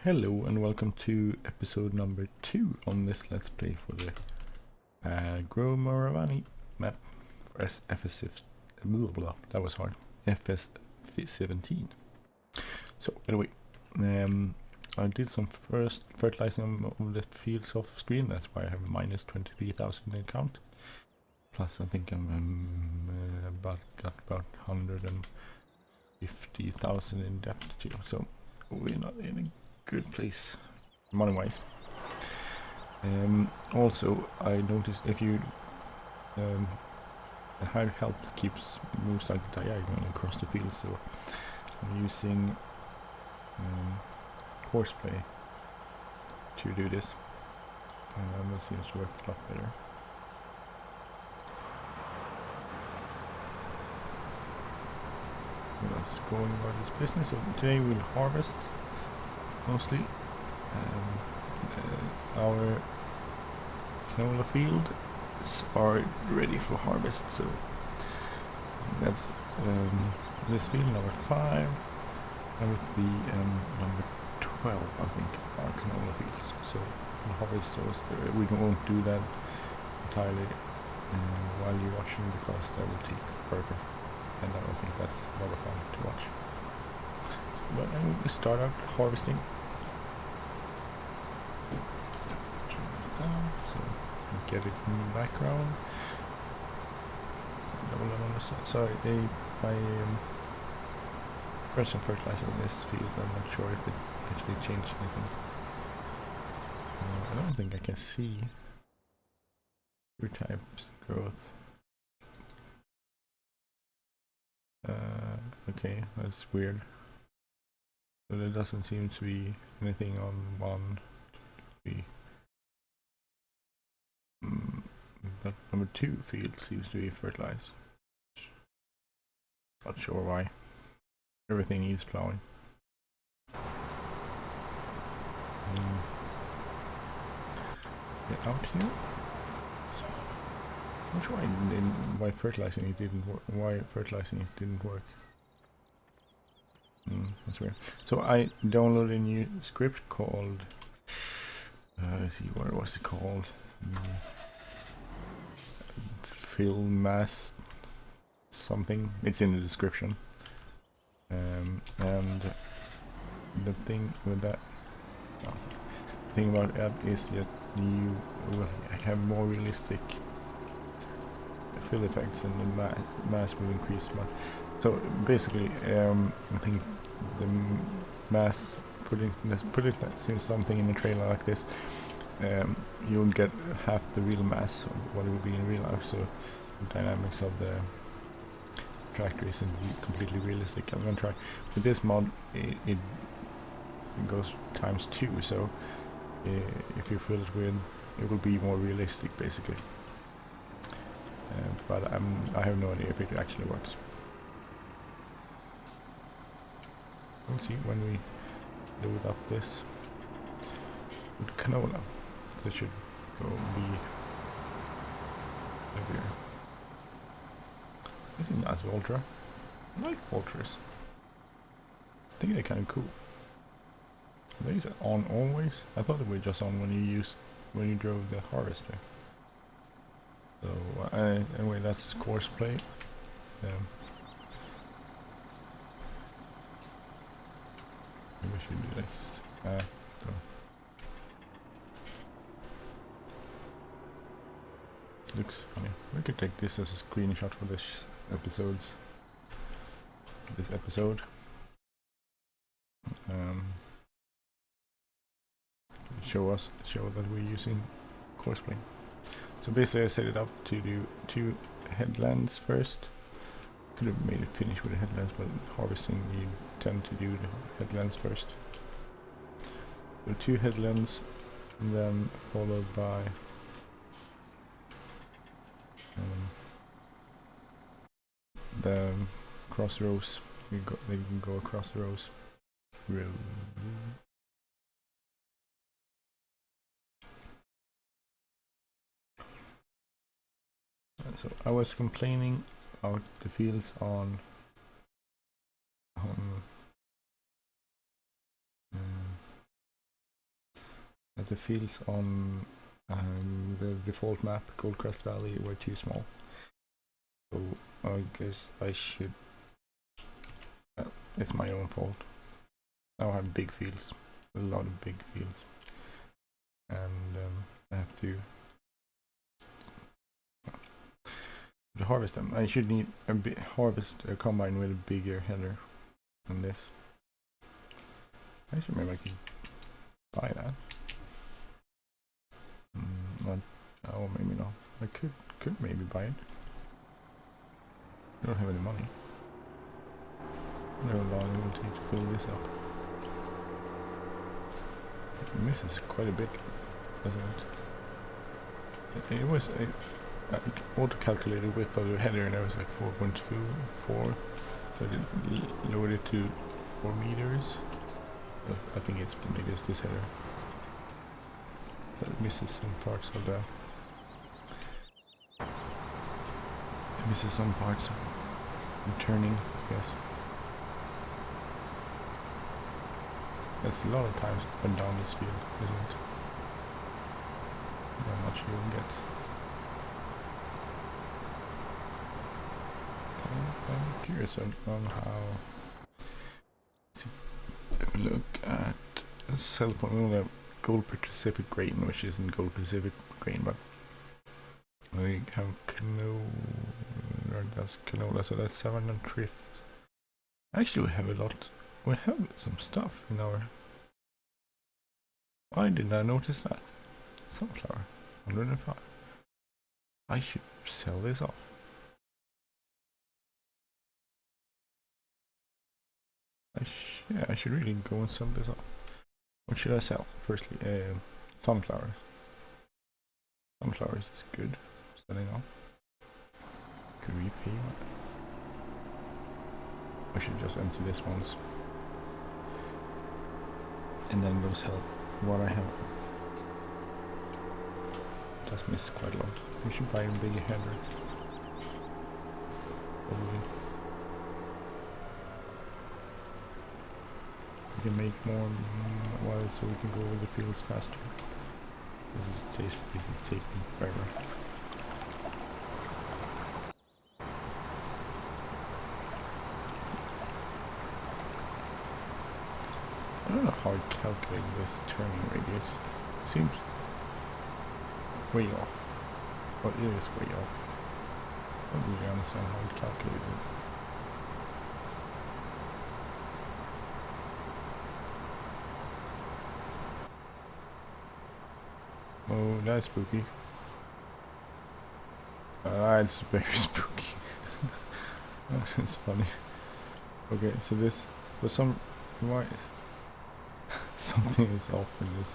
Hello and welcome to episode number 2 on this Let's Play for the Agro Moravany Map for that was hard. FS17. So anyway, I did some first fertilizing of the fields off screen. That's why I have minus 23,000 in count. Plus I think I'm got about 150,000 in depth too. So we're not in a good place money wise. Also I noticed if you the higher health moves like diagonally across the field, so I'm using Courseplay to do this, and that seems to work a lot better. Let's go about this business. So today we'll harvest mostly. Our canola fields are ready for harvest, so that's this field number 5, and with the number 12 I think are canola fields. So we'll harvest those. We won't do that entirely while you're watching, because that will take forever, and I don't think that's a lot of fun to watch. But anyway, we start out harvesting. So turn this down so we get it in the background. Sorry, my person fertilizer in this field, I'm not sure if it actually changed anything. I don't think I can see fruit types growth. Okay, that's weird. So there doesn't seem to be anything on 1, 2, 3. But number 2 field seems to be fertilized. Not sure why. Everything needs plowing. Get out here. I'm not sure why fertilizing it didn't work. That's weird. So I downloaded a new script called let's see, what was it called? Filltypmass something. It's in the description. And the thing with that, thing about that is that you will have more realistic fill effects, and the mass will increase much. So basically, I think the mass putting something in a trailer like this, you'll get half the real mass of what it will be in real life. So the dynamics of the tractor isn't completely realistic. I'm gonna try with this mod. It goes ×2. So if you fill it with, it will be more realistic, basically. But I have no idea if it actually works. We'll see when we load up this with canola. So it should go be heavier. This is a nice Ultra. I like Ultras. I think they're kind of cool. Are these on always? I thought they were just on when you drove the harvester. So anyway, that's Courseplay. Maybe we should do next. So. Looks funny. We could take this as a screenshot for this episode. Show that we're using Courseplay. So basically I set it up to do 2 headlands first. Could have made it finish with the headlands, but harvesting you tend to do the headlands first. So 2 headlands, and then followed by the cross rows. They can go across the rows. So I was complaining about the fields on that the fields on the default map, Goldcrest Valley, were too small. So I guess I should... it's my own fault. Now I have big fields, a lot of big fields, and I have to harvest them. I should need a harvest a combine with a bigger header than this. Actually, maybe I could buy that. Oh, maybe not. I could maybe buy it. I don't have any money. I don't know how long it will take to fill this up. It misses quite a bit, doesn't it? It was I auto-calculated width of the header and it was like 4.4, so I did lower it to 4 meters. But I think it's maybe it's this header. But it misses some parts of that. It misses some parts of turning, yes. That's a lot of times up and down this field, isn't it? How much you'll get. I'm curious on how... Look at cell phone, Gold Pacific grain, which isn't Gold Pacific grain, but we have Canola, that's Canola, so that's 700 thrift. Actually, we have a lot. We have some stuff in our... Why did I notice that? Sunflower, 105. I should sell this off. Yeah, I should really go and sell this off. What should I sell? Firstly, sunflowers. Sunflowers is good. Selling off. Could we pay one? I should just empty this once. And then go sell what I have. Just missed quite a lot. We should buy a bigger header. Probably. We can make more while so we can go over the fields faster. This is taking forever. I don't know how I calculate this turning radius. It seems way off. Well, it is way off. I don't really understand how I calculate it. Oh, that's spooky. It's very spooky. That's funny. Okay, so this, for some, why is something is off in this.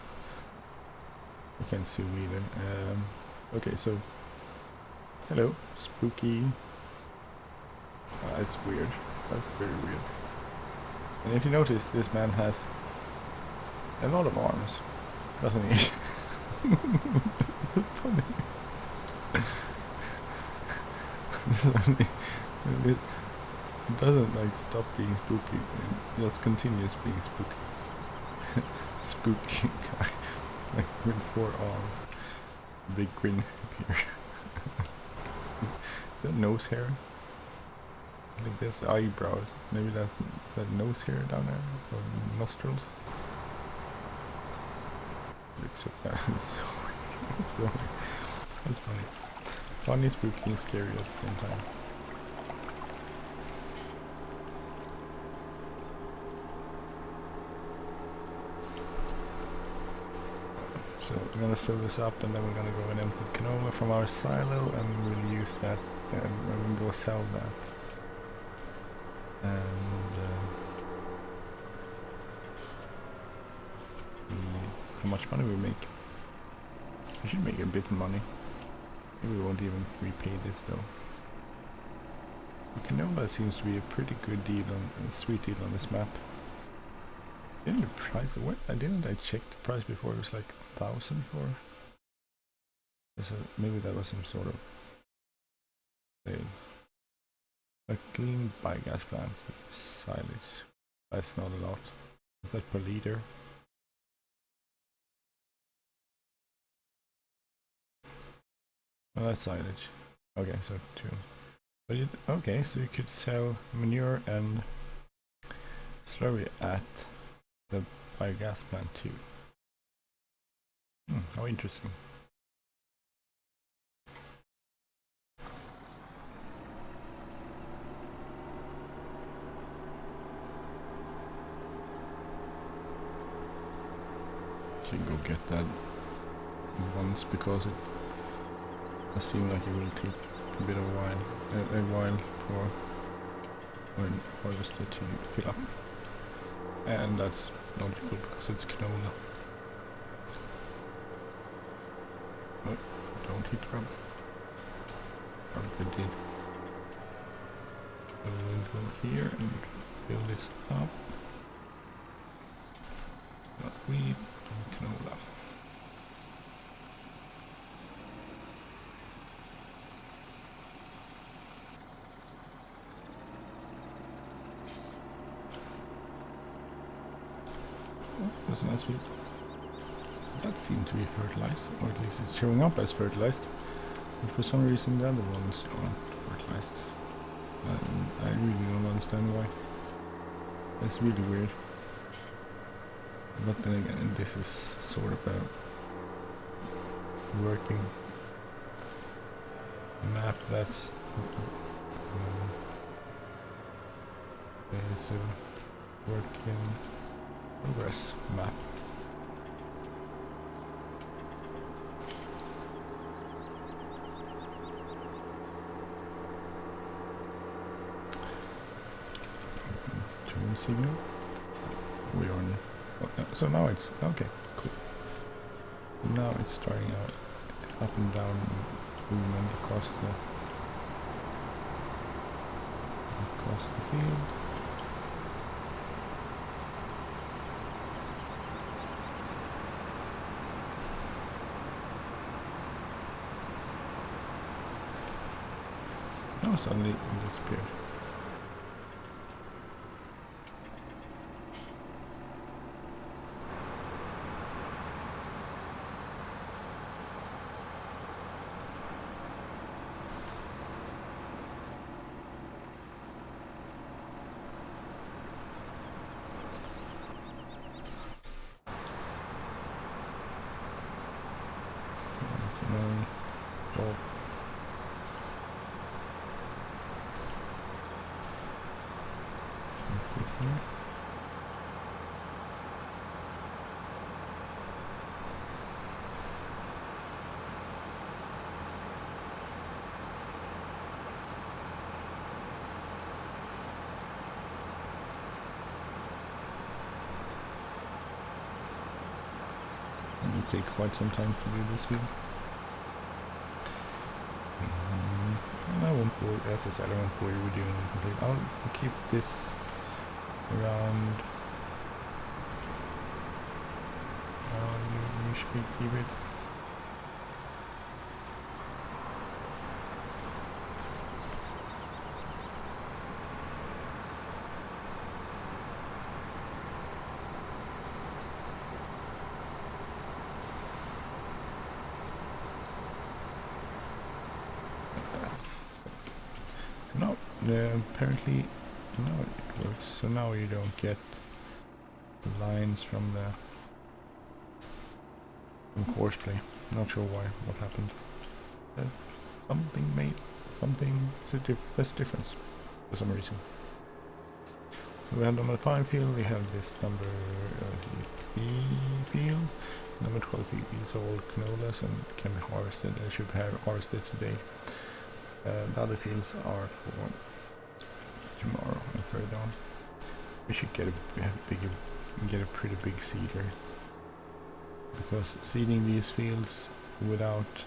I can't see either. Okay, so hello, spooky. That's weird. That's very weird. And if you notice, this man has a lot of arms, doesn't he? It's so funny. It doesn't like stop being spooky. It just continues being spooky. Spooky guy, like with 4 arms, big grin here. Is that nose hair? I think that's eyebrows. Maybe that's that nose hair down there, or nostrils. Except that is so weird. That's funny. Funny, spooky, and scary at the same time. So we're gonna fill this up, and then we're gonna go and empty canola from our silo, and we'll use that, and we'll go sell that. And how much money we make? We should make a bit of money. Maybe we won't even repay this though. Canola seems to be a pretty good deal on a sweet deal on this map. Didn't the price? What? Didn't I check the price before? It was like 1,000 for. So maybe that was some sort of sale. A clean biogas plant with silage. That's not a lot. Is that per liter? Oh, that's silage. Okay, so 2. But okay, so you could sell manure and slurry at the biogas plant too. How interesting. Should go get that once, because it does seem like it will take a bit of a while for when harvester to fill up, and that's logical because it's canola. Oh, don't hit rub. Probably did. So we'll go here and fill this up. Not wheat and canola. Oh, that's a nice field. That seemed to be fertilized, or at least it's showing up as fertilized. But for some reason the other ones aren't fertilized. I really don't understand why. It's really weird. But then again, this is sort of a working map that's it's a work in progress map. Turn signal. We are on. So now it's okay. Cool. So now it's starting out up and down movement across the field. Now suddenly it disappeared. It will take quite some time to do this field. And I won't bore, as I said, I won't bore you with doing it complete. I'll keep this around. You should keep it. No, apparently no, it works. So now you don't get the lines from Courseplay. Not sure why. What happened? There's a difference for some reason. So we have number 5 field. We have this number B field. Number 12 field. These are all canolas and can be harvested. They should be harvested today. The other fields are for tomorrow and further on. We should get a pretty big seeder, because seeding these fields without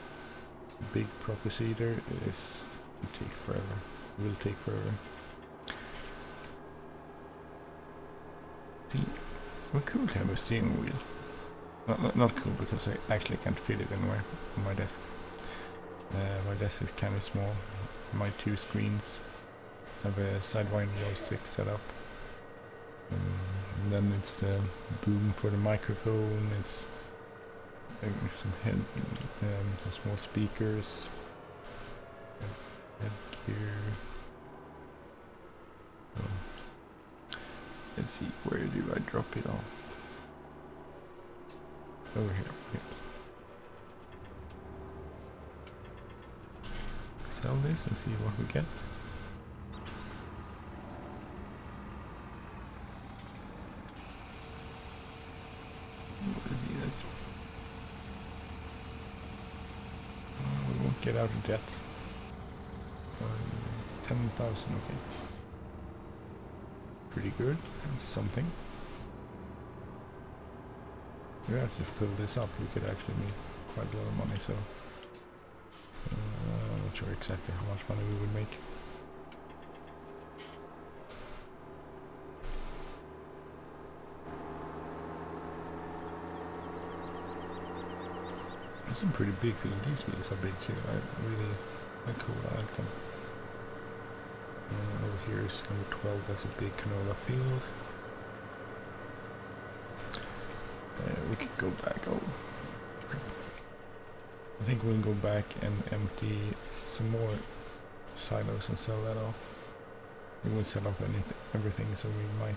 a big proper seeder will take forever. See, we're cool to have a steering wheel. Not cool, because I actually can't fit it anywhere on my desk. My desk is kind of small. My 2 screens have a sidewinder joystick set up. And then it's the boom for the microphone. It's some small speakers, Headgear. Oh. Let's see, where do I drop it off? Over here. Yep. Sell this and see what we get. What is he? That's we won't get out of debt. 10,000, okay. Pretty good. That's something. We have to fill this up. We could actually make quite a lot of money, so I'm not sure exactly how much money we would make. There's some pretty big fields. These fields are big too. They're cool. I like them. Over here is number 12. That's a big canola field. We could go back. Oh, I think we'll go back and empty some more silos and sell that off. We won't sell off everything, so we might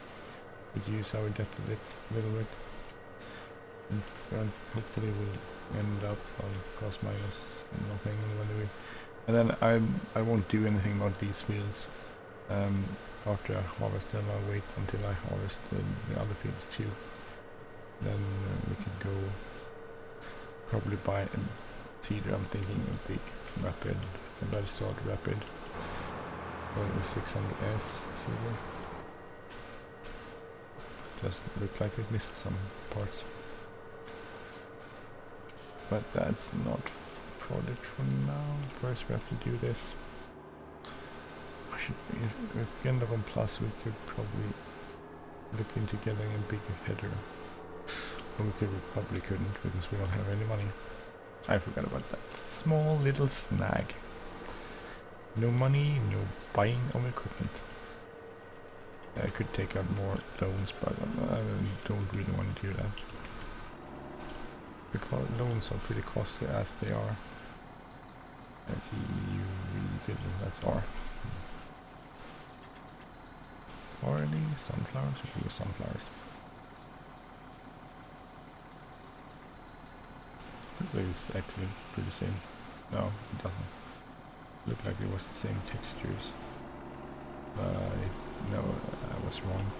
reduce our debt a little bit. And hopefully we'll end up on plus minus nothing. And then I won't do anything about these fields after I harvest them. I'll wait until I harvest the other fields too. Then we could go probably buy a seeder. I'm thinking a big rapid, a better start rapid. Going with 600S seeder. Just looked like it missed some parts. But that's not product for now. First we have to do this. If we end up on plus, we could probably look into getting a bigger header. Or we probably couldn't because we don't have any money. I forgot about that small little snag. No money, no buying of equipment. I could take out more loans, but I don't really want to do that. Because loans are pretty costly as they are. Let's see, that's R. Barley, sunflowers, we do sunflowers. Looks like it's actually pretty same. No, it doesn't. Looked like it was the same textures. No, I was wrong.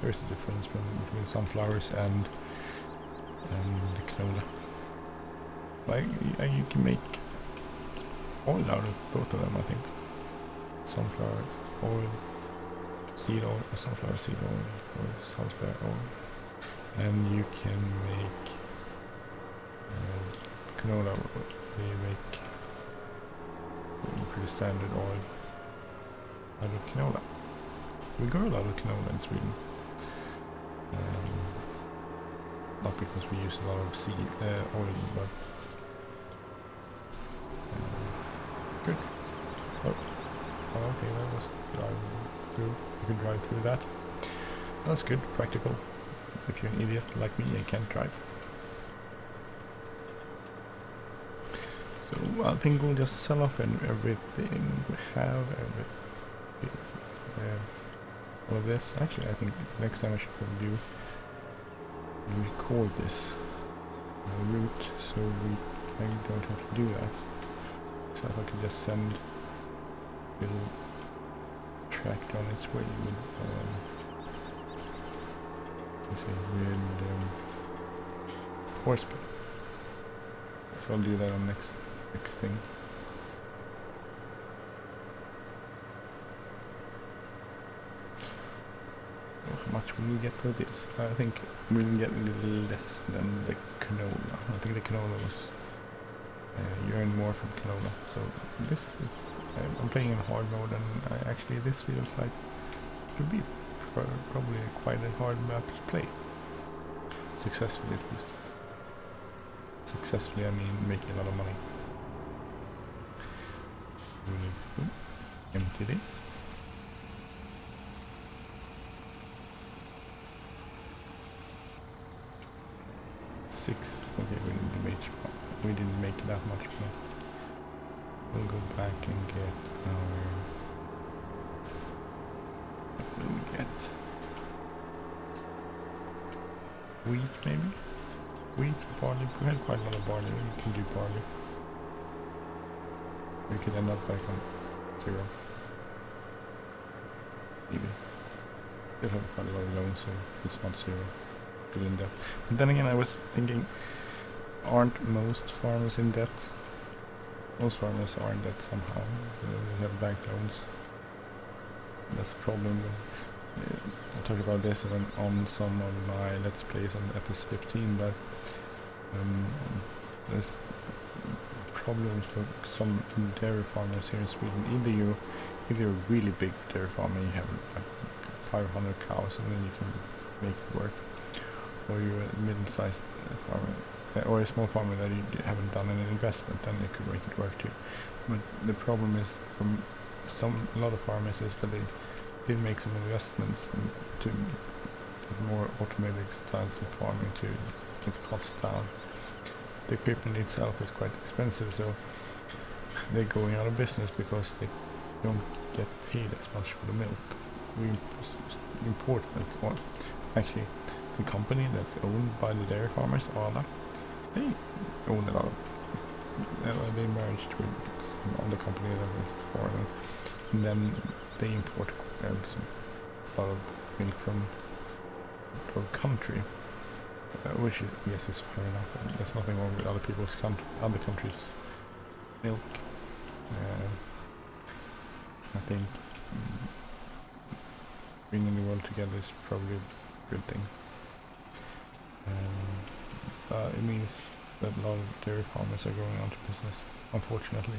There's a difference between sunflowers and the canola. Like you can make oil out of both of them, I think. Sunflower oil, seed oil, sunflower seed oil, or sunflower oil, and you can make canola. You make pretty standard oil out of canola. We grow a lot of canola in Sweden. Not because we use a lot of seed oil, but good. Oh, okay, that was driving through. You can drive through that. That's good, practical. If you're an idiot like me, you can't drive. So I think we'll just sell off everything we have, all of this. Actually, I think next time I should probably record this route so I don't have to do that. So if I could just send a little tractor on its way with Courseplay. So I'll do that on next thing. How much will we get for this? I think we'll get a little less than the canola. I think the canola was you earn more from canola. So this is I'm playing in hard mode, and actually this feels like it could be probably quite a hard map to play. Successfully, at least. Successfully, I mean making a lot of money. We need to empty this. Okay, we didn't make that much money. We'll go back and get our... What will we get? Wheat, maybe? Wheat, barley. We had quite a lot of barley. We can do barley. We could end up back on 0. Maybe. We have quite a lot of loans, so it's not 0. Still in debt. But then again, I was thinking, aren't most farmers in debt? Most farmers are in debt somehow. They have bank loans. That's a problem. I talked about this on some of my Let's Plays on FS15, but there's problems for some dairy farmers here in Sweden. Either a really big dairy farm and you have like 500 cows and then you can make it work, or you're a middle-sized farmer, or a small farmer that you haven't done any investment, then you could make it work too. But the problem is from a lot of farmers is that they did make some investments to more automated styles of farming to get the costs down. The equipment itself is quite expensive, so they're going out of business because they don't get paid as much for the milk. We import milk, or actually the company that's owned by the dairy farmers, Arla, they own a lot of, they merged with some other company that was foreign, and then they import a lot of milk from our country, which is, yes, is fair enough. There's nothing wrong with other people's other countries' milk. I think bringing the world together is probably a good thing. It means that a lot of dairy farmers are going out of business, unfortunately,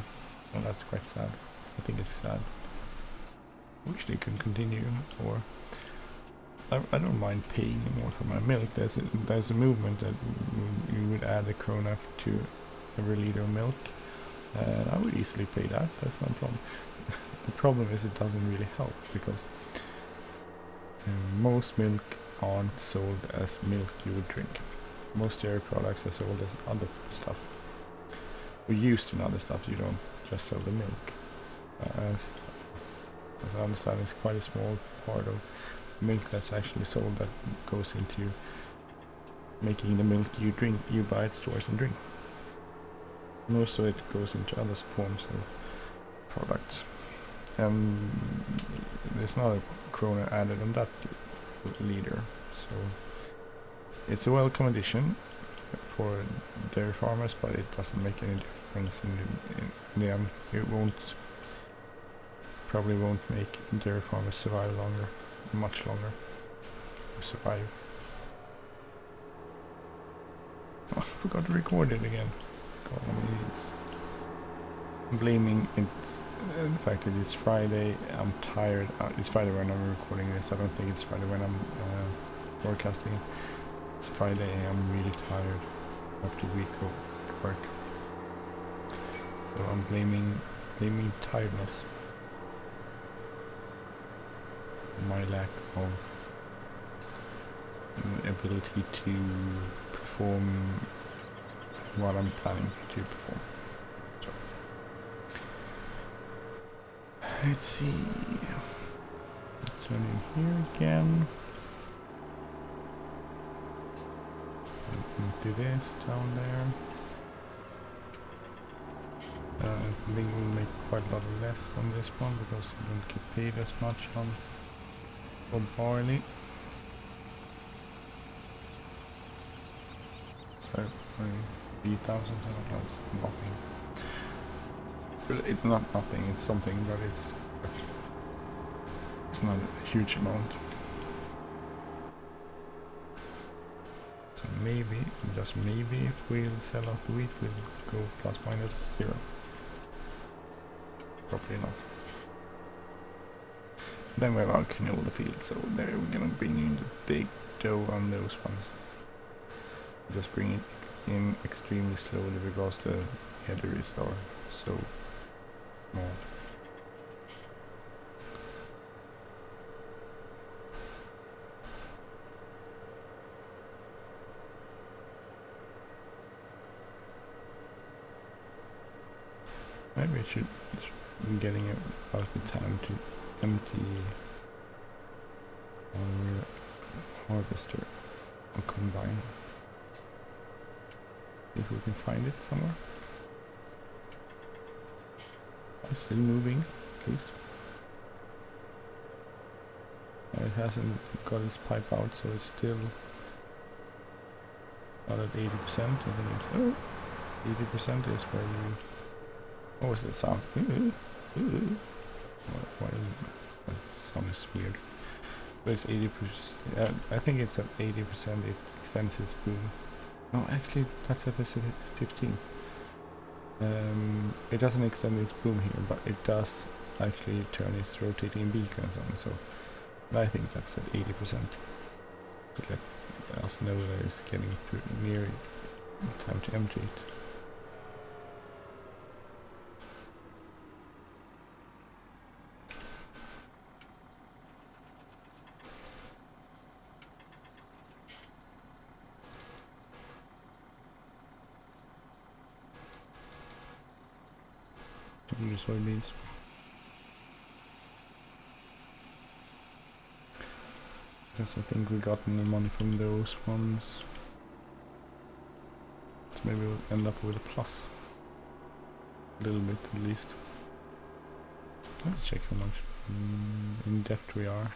and that's quite sad. I think it's sad. I wish they could continue, or I don't mind paying more for my milk. There's a movement that you would add a krona to every liter of milk, and I would easily pay that. That's no problem. The problem is it doesn't really help, because most milk aren't sold as milk you would drink. Most dairy products are sold as other stuff. We're used to other stuff. You don't just sell the milk. As I understand, it's quite a small part of milk that's actually sold that goes into making the milk you drink, you buy at stores and drink. Most of it goes into other forms of products, and there's not a krona added on that liter, so it's a welcome addition for dairy farmers, but it doesn't make any difference in the end. It probably won't make dairy farmers survive much longer, or survive. Oh, I forgot to record it again. God, I'm blaming it. The fact that it's Friday, I'm tired. It's Friday when I'm recording this. I don't think it's Friday when I'm broadcasting. It's Friday, I'm really tired after a week of work. So I'm blaming tiredness. My lack of ability to perform what I'm planning to perform. So, let's see. Let's turn in here again. Do this down there. I think we'll make quite a lot less on this one because we don't get paid as much on barley. So 3,000, that's nothing. It's not nothing, it's something, but it's not a huge amount. So maybe, just maybe, if we'll sell out the wheat, we'll go plus minus 0. Probably not. Then we have our canola field, so there we're gonna bring in the big dough on those ones. Just bring it in extremely slowly because the headers are so small. Maybe I should be getting about the time to empty our harvester or combine. If we can find it somewhere. It's still moving, at least. It hasn't got its pipe out, so it's still not at 80%. I think it's 80% is where you. What was that sound? Why that sound is weird. But it's 80%. I think it's at 80%. It extends its boom. No, actually, that's at 15. It doesn't extend its boom here, but it does actually turn its rotating beacons on. So, I think that's at 80%. To let us know that it's getting near time to empty it. Soybeans. Because I think we gotten the money from those ones. So maybe we'll end up with a plus. A little bit at least. Let's check how much in debt we are.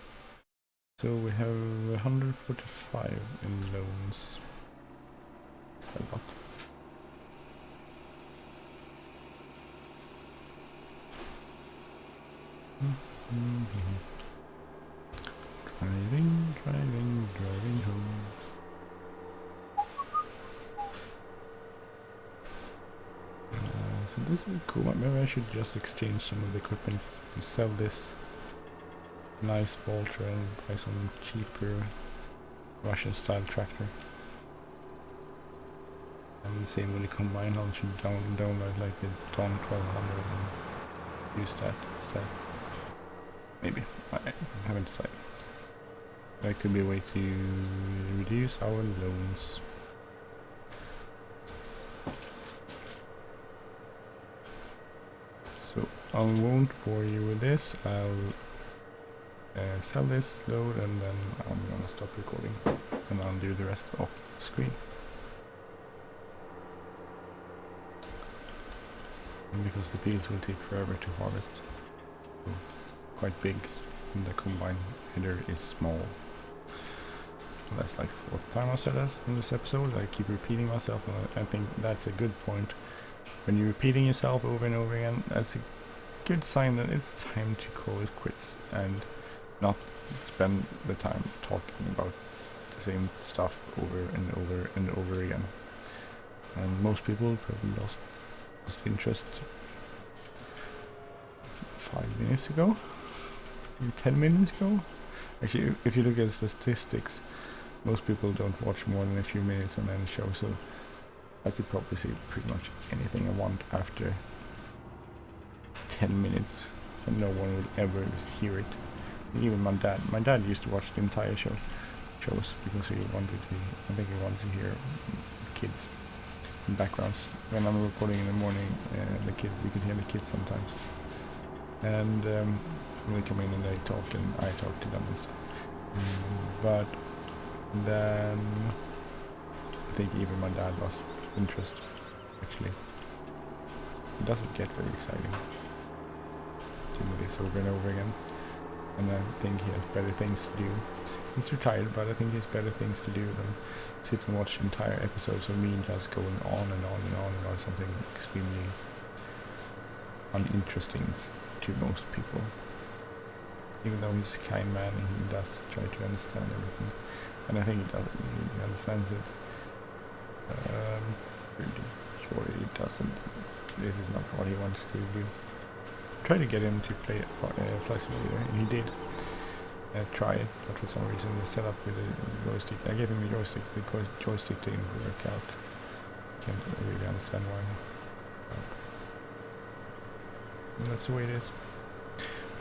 So we have 145 in loans. A lot. Driving home. So this is cool. Maybe I should just exchange some of the equipment and sell this nice Voltra and buy some cheaper Russian style tractor. And the same with the combine, I should download like the Ton 1200 and use that instead. Maybe. I haven't decided. That could be a way to reduce our loans. So I won't bore you with this. I'll sell this load and then I'm gonna stop recording and I'll do the rest off screen. And because the fields will take forever to harvest. So quite big and the combine header is small. So that's like the 4th time I said that in this episode. I keep repeating myself and I think that's a good point. When you're repeating yourself over and over again, that's a good sign that it's time to call it quits and not spend the time talking about the same stuff over and over and over again. And most people probably lost interest 5 minutes ago, maybe 10 minutes ago. Actually, if you look at statistics, most people don't watch more than a few minutes on any show, so I could probably say pretty much anything I want after 10 minutes, and no one would ever hear it. Even my dad used to watch the entire shows because he wanted to, I think he wanted to hear kids in backgrounds. When I'm recording in the morning, the kids, you can hear the kids sometimes. And when they come in and they talk and I talk to them and stuff. But then I think even my dad lost interest, actually. It doesn't get very exciting doing this over and over again. And I think he has better things to do. He's retired, but I think he has better things to do than sit and watch entire episodes of me just going on and on and on about something extremely uninteresting to most people. Even though he's a kind man and he does try to understand everything. And I think he understands it. Pretty sure he doesn't. This is not what he wants to do. Try to get him to play Flight Simulator, and he did try it, but for some reason the setup with the joystick, I gave him a joystick, the joystick didn't work out. Can't really understand why. And that's the way it is.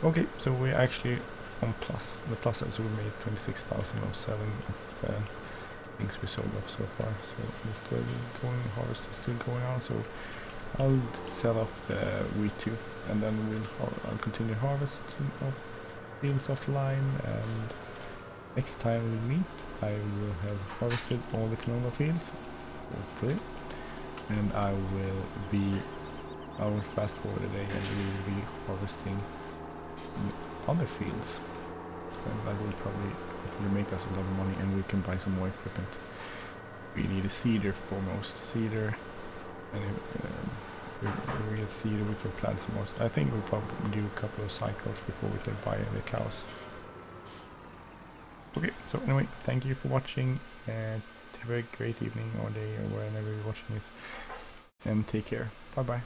Okay, so we're actually on plus. The plus is we made 26,007 things we sold off so far. So it's still going, harvest is still going on. So I'll sell off the wheat too, and then I'll continue harvesting of fields offline, and next time with me I will have harvested all the canola fields, hopefully, and I will fast forward a day and we will be harvesting other fields, and that will probably hopefully make us a lot of money, and we can buy some more equipment. We need a seeder foremost, seeder, and we get seeder we can plant some more. I think we'll probably do a couple of cycles before we can buy the cows. Okay, so anyway, thank you for watching, and have a great evening or day or whenever you're watching this, and take care. Bye bye.